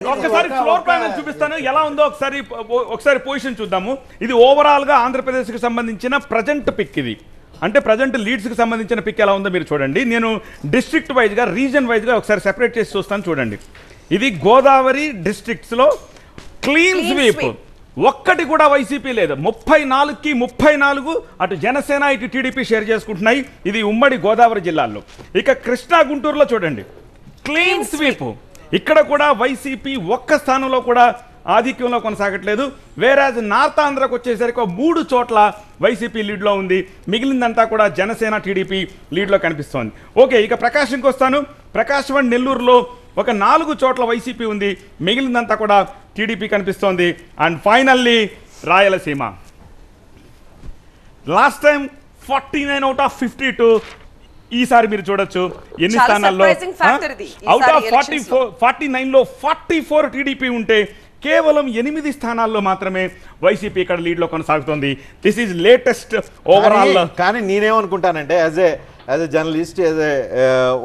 ఒకసారి floor plan చూపిస్తాను ఎలా ఉందో ఒకసారి పొజిషన్ చూద్దాము. ఇది ఓవరాల్ గా ఆంధ్రప్రదేశ్ కి సంబంధించిన ప్రజెంట్ పిక్. ఇది అంటే ప్రజెంట్ లీడ్స్ కి సంబంధించిన పిక్ ఎలా ఉందో మీరు చూడండి. నేను డిస్ట్రిక్ట్ వైజ్ గా రీజన్ వైజ్ గా ఒకసారి సెపరేట్ చేసి చూస్తాను చూడండి. ఇది గోదావరి డిస్ట్రిక్ట్స్ లో క్లీన్ స్వీప్ ఒక్కటి కూడా వైసీపీ లేదు. 34కి 34 అటు జనసేన ఇటు టీడీపీ షేర్ చేసుకుంటున్నాయి. ఇది ఉమ్మడి గోదావరి జిల్లాల్లో. ఇక కృష్ణా గుంటూరులో చూడండి క్లీన్ స్వీప్. ఇక్కడ కూడా వైసీపీ ఒక్క స్థానంలో కూడా ఆధిక్యంలో కొనసాగట్లేదు. వేరాజ్ నార్త్ ఆంధ్రకు వచ్చేసరికి 3 చోట్ల వైసీపీ లీడ్లో ఉంది. మిగిలిందంతా కూడా జనసేన టీడీపీ లీడ్లో కనిపిస్తోంది. ఓకే, ఇక ప్రకాశంకి వస్తాను. ప్రకాశం అండ్ నెల్లూరులో ఒక 4 చోట్ల వైసీపీ ఉంది. మిగిలిందంతా కూడా టీడీపీ కనిపిస్తోంది. And finally Rayalaseema last time 49 out of 52. ఈసారి మీరు చూడొచ్చు ఎన్ని స్థానాల్లో అవుట్ ఆఫ్ 49లో 44 టీడీపీ ఉంటే కేవలం 8 స్థానాల్లో మాత్రమే వైసీపీ ఇక్కడ లీడ్ లో కొనసాగుతోంది. This is latest overall. కానీ నేనేమనుకుంటానంటే యాజ్ ఏ జర్నలిస్ట్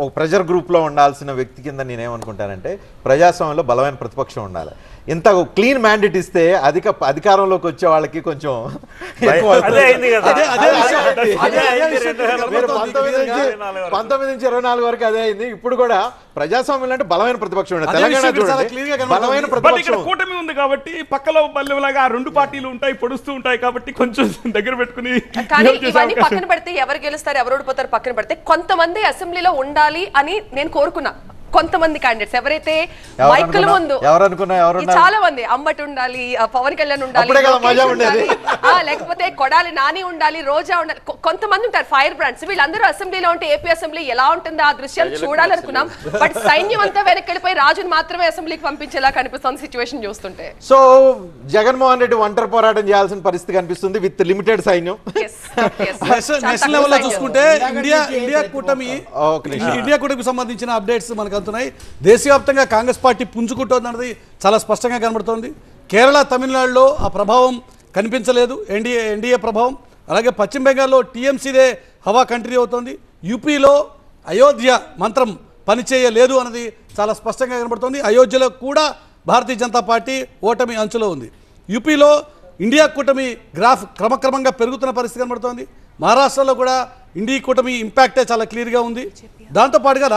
ఒక ప్రెజర్ గ్రూప్లో ఉండాల్సిన వ్యక్తి కింద నేనేమనుకుంటానంటే ప్రజాస్వామ్యంలో బలమైన ప్రతిపక్షం ఉండాలి. ఇంత క్లీన్ మ్యాండేట్ ఇస్తే అధికారంలోకి వచ్చే వాళ్ళకి కొంచెం 19 నుంచి 24 వరకు అదే అయింది. ఇప్పుడు కూడా ప్రజాస్వామ్యం అంటే బలమైన ప్రతిపక్షం ఉండాలి. తెలంగాణ బలమైన ప్రతిపక్షం కూటమి ఉంది కాబట్టి పక్కలో బల్లెలాగా 2 పార్టీలు ఉంటాయి, పొడుస్తూ ఉంటాయి కాబట్టి కొంచెం దగ్గర పెట్టుకుని పక్కన పెడితే ఎవరు గెలుస్తారు ఎవరు ఓడిపోతారు పక్కన పెడితే కొంతమంది అసెంబ్లీలో ఉండాలి అని నేను కోరుకున్నా. కొంతమంది క్యాండిడేట్స్ ఎవరైతే మైకుల ముందు చాలా మంది అమ్మటి ఉండాలి, పవన్ కళ్యాణ్ ఉండాలి, లేకపోతే కొడాలి నాని ఉండాలి, రోజా ఉండాలి, కొంతమంది ఉంటారు ఫైర్ బ్రాండ్స్. వీళ్ళందరూ అసెంబ్లీలో ఉంటే ఏపీ అసెంబ్లీ ఎలా ఉంటుందో ఆ దృశ్యం చూడాలనుకున్నాం. బట్ సైన్యం అంతా వెనక్కిపోయి రాజుని మాత్రమే అసెంబ్లీకి పంపించేలా కనిపిస్తుంది సిచ్యువేషన్ చూస్తుంటే. సో జగన్మోహన్ రెడ్డి ఒంటరి పోరాటం చేయాల్సిన పరిస్థితి కనిపిస్తుంది విత్ లిమిటెడ్ సైన్యం. నేషనల్ లెవెల్లో చూసుకుంటే ఇండియా కూటమికి సంబంధించిన అప్డేట్స్ మనకు అందుతున్నాయి. దేశవ్యాప్తంగా కాంగ్రెస్ పార్టీ పుంజుకుంటోందన్నది చాలా స్పష్టంగా కనబడుతోంది. కేరళ తమిళనాడులో ఆ ప్రభావం కనిపించలేదు, ఎన్డీఏ ప్రభావం. అలాగే పశ్చిమ బెంగాల్లో టీఎంసీదే హవా కంటిన్యూ అవుతోంది. యూపీలో అయోధ్య మంత్రం పనిచేయలేదు అన్నది చాలా స్పష్టంగా కనబడుతోంది. అయోధ్యలో కూడా భారతీయ జనతా పార్టీ ఓటమి అంచులో ఉంది. యూపీలో ఇండియా కూటమి గ్రాఫ్ క్రమక్రమంగా పెరుగుతున్న పరిస్థితి కనబడుతోంది. మహారాష్ట్రలో కూడా ఇండియా కూటమి ఇంపాక్టే చాలా క్లియర్గా ఉంది. దాంతోపాటుగా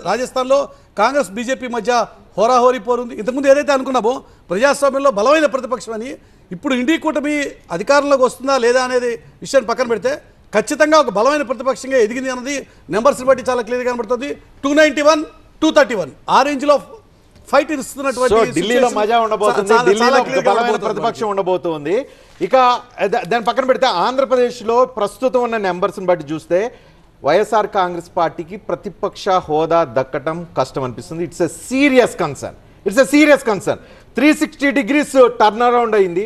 రాజస్థాన్లో కాంగ్రెస్ బీజేపీ మధ్య హోరాహోరీ పోరుంది. ఇంతకుముందు ఏదైతే అనుకున్నామో ప్రజాస్వామ్యంలో బలమైన ప్రతిపక్షం అని, ఇప్పుడు ఇండియా కూటమి అధికారంలోకి వస్తుందా లేదా అనేది విషయాన్ని పక్కన పెడితే ఖచ్చితంగా ఒక బలమైన ప్రతిపక్షంగా ఎదిగింది అన్నది నెంబర్స్ని బట్టి చాలా క్లియర్గా కనబడుతుంది. 291, 231 ఆ రేంజ్లో ఫైట్ ఇస్తున్నటువంటి ఢిల్లీలో మజా ఉండబోతుంది. ఢిల్లీలో బలమైన ప్రతిపక్షం ఉండబోతుంది. ఇక దాని పక్కన పెడితే ఆంధ్రప్రదేశ్లో ప్రస్తుతం ఉన్న నెంబర్స్ని బట్టి చూస్తే వైఎస్ఆర్ కాంగ్రెస్ పార్టీకి ప్రతిపక్ష హోదా దక్కటం కష్టం అనిపిస్తుంది. It's a serious concern. 360 degrees turn around అయింది.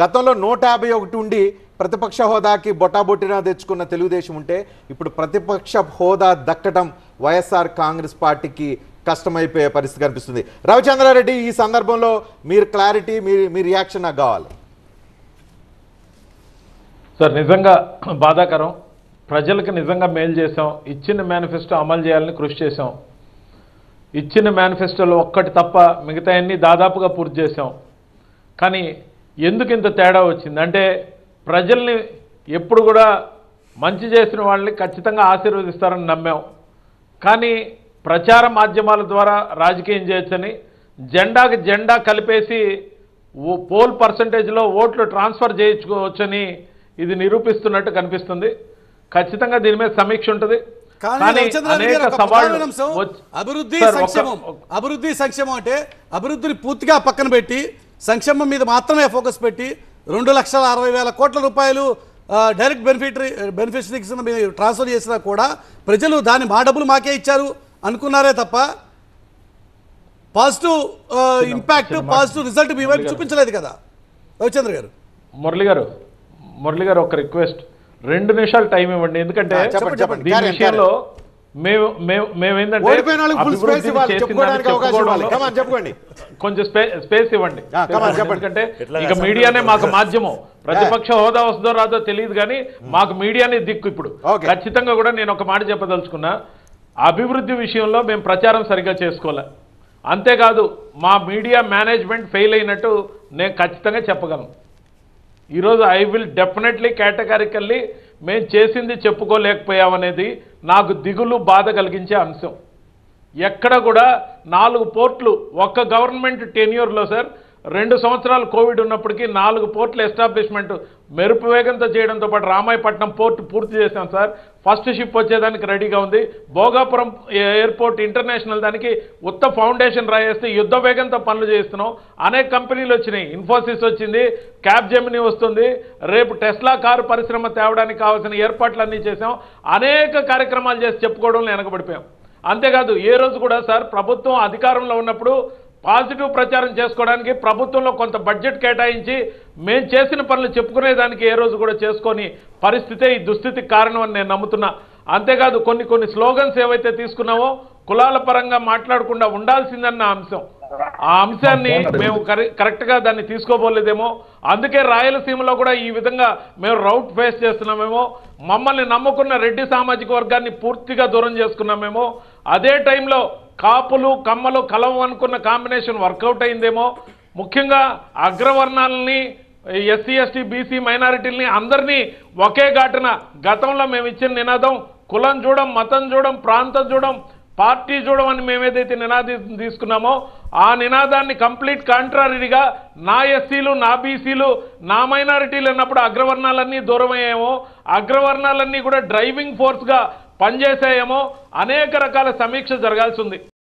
గతంలో 151 ఉండి ప్రతిపక్ష హోదాకి బొటాబొట్టిన తెచ్చుకున్న తెలుగుదేశం ఉంటే ఇప్పుడు ప్రతిపక్ష హోదా దక్కటం వైఎస్ఆర్ కాంగ్రెస్ పార్టీకి కష్టమైపోయే పరిస్థితి కనిపిస్తుంది. రవిచంద్రారెడ్డి, ఈ సందర్భంలో మీరు క్లారిటీ, మీ రియాక్షన్ నాకు కావాలి సార్. నిజంగా బాధాకరం. ప్రజలకు నిజంగా మేలు చేసాం, ఇచ్చిన మేనిఫెస్టో అమలు చేయాలని కృషి చేసాం. ఇచ్చిన మేనిఫెస్టోలో ఒక్కటి తప్ప మిగతా అన్ని దాదాపుగా పూర్తి చేసాం. కానీ ఎందుకు ఇంత తేడా వచ్చింది అంటే ప్రజల్ని ఎప్పుడు కూడా మంచి చేసిన వాళ్ళని ఖచ్చితంగా ఆశీర్వదిస్తారని నమ్మాం. కానీ ప్రచార మాధ్యమాల ద్వారా రాజకీయం చేయొచ్చని జెండాకి జెండా కలిపేసి పోల్ పర్సంటేజ్లో ఓట్లు ట్రాన్స్ఫర్ చేయించుకోవచ్చని ఇది నిరూపిస్తున్నట్టు కనిపిస్తుంది. ఖచ్చితంగా దీని మీద సమీక్ష ఉంటుంది. అభివృద్ధి సంక్షేమం అంటే అభివృద్ధిని పూర్తిగా పక్కన పెట్టి సంక్షేమం మీద మాత్రమే ఫోకస్ పెట్టి 2,60,000 కోట్ల రూపాయలు డైరెక్ట్ బెనిఫిషరీస్ ట్రాన్స్ఫర్ చేసినా కూడా ప్రజలు దాని మా డబ్బులు మాకే ఇచ్చారు అనుకున్నారే తప్ప పాజిటివ్ ఇంపాక్ట్, పాజిటివ్ రిజల్ట్ మీ వైపు చూపించలేదు కదా రవిచంద్ర గారు. మురళి గారు ఒక రిక్వెస్ట్, 2 నిమిషాలు టైం ఇవ్వండి. ఎందుకంటే దీని విషయంలో మేమేంటంటే కొంచెం స్పేస్ ఇవ్వండి. ఎందుకంటే ఇక మీడియానే మాకు మాధ్యమం. ప్రతిపక్ష హోదా వస్తుందో రాదో తెలియదు కానీ మాకు మీడియానే దిక్కు. ఇప్పుడు ఖచ్చితంగా కూడా నేను ఒక మాట చెప్పదలుచుకున్నా, అభివృద్ధి విషయంలో మేము ప్రచారం సరిగ్గా చేసుకోలే. అంతేకాదు మా మీడియా మేనేజ్మెంట్ ఫెయిల్ అయినట్టు నేను ఖచ్చితంగా చెప్పగలను. ఈరోజు ఐ విల్ డెఫినెట్లీ కేటగారికల్లీ మేము చేసింది చెప్పుకోలేకపోయామనేది నాకు దిగులు బాధ కలిగించే అంశం. ఎక్కడ కూడా 4 పోర్ట్లు ఒక్క గవర్నమెంట్ టెన్యూర్లో సార్ 2 సంవత్సరాలు కోవిడ్ ఉన్నప్పటికీ 4 పోర్ట్ల ఎస్టాబ్లిష్మెంట్ మెరుపు వేగంతో చేయడంతో పాటు రామాయపట్నం పోర్ట్ పూర్తి చేశాం సార్. ఫస్ట్ షిప్ వచ్చేదానికి రెడీగా ఉంది. భోగాపురం ఎయిర్పోర్ట్ ఇంటర్నేషనల్ దానికి ఉత్త ఫౌండేషన్ రాయేస్తే యుద్ధ వేగంతో పనులు చేస్తున్నాం. అనేక కంపెనీలు వచ్చినాయి. ఇన్ఫోసిస్ వచ్చింది, క్యాబ్ జెమినీ వస్తుంది, రేపు టెస్లా కారు పరిశ్రమ తేవడానికి కావాల్సిన ఏర్పాట్లన్నీ చేశాం. అనేక కార్యక్రమాలు చేసి చెప్పుకోవడంలో వెనకబడిపోయాం. అంతేకాదు ఏ రోజు కూడా సార్ ప్రభుత్వం అధికారంలో ఉన్నప్పుడు పాజిటివ్ ప్రచారం చేసుకోవడానికి ప్రభుత్వంలో కొంత బడ్జెట్ కేటాయించి మేము చేసిన పనులు చెప్పుకునేదానికి ఏ రోజు కూడా చేసుకొని పరిస్థితే ఈ దుస్థితికి కారణం అని నేను నమ్ముతున్నా. అంతేకాదు కొన్ని స్లోగన్స్ ఏవైతే తీసుకున్నామో కులాల పరంగా మాట్లాడకుండా ఉండాల్సిందన్న అంశం, ఆ అంశాన్ని మేము కరెక్ట్గా దాన్ని తీసుకోబోలేదేమో. అందుకే రాయలసీమలో కూడా ఈ విధంగా మేము రౌట్ ఫేస్ చేస్తున్నామేమో. మమ్మల్ని నమ్ముకున్న రెడ్డి సామాజిక వర్గాన్ని పూర్తిగా దూరం చేసుకున్నామేమో. అదే టైంలో కాపులు కమ్మలు కలవు అనుకున్న కాంబినేషన్ వర్కౌట్ అయిందేమో. ముఖ్యంగా అగ్రవర్ణాలని ఎస్సీ ఎస్టీ బీసీ మైనారిటీలని అందరినీ ఒకే ఘాటున గతంలో మేము ఇచ్చిన నినాదం కులం చూడం, మతం చూడం, ప్రాంతం చూడం, పార్టీ చూడమని మేమేదైతే నినాదం తీసుకున్నామో ఆ నినాదాన్ని కంప్లీట్ కాంట్రారీగా నా ఎస్సీలు నా బీసీలు నా మైనారిటీలు అన్నప్పుడు అగ్రవర్ణాలన్నీ దూరమయ్యేమో, అగ్రవర్ణాలన్నీ కూడా డ్రైవింగ్ ఫోర్స్గా పనిచేసాయేమో. అనేక రకాల సమీక్ష జరగాల్సి ఉంది.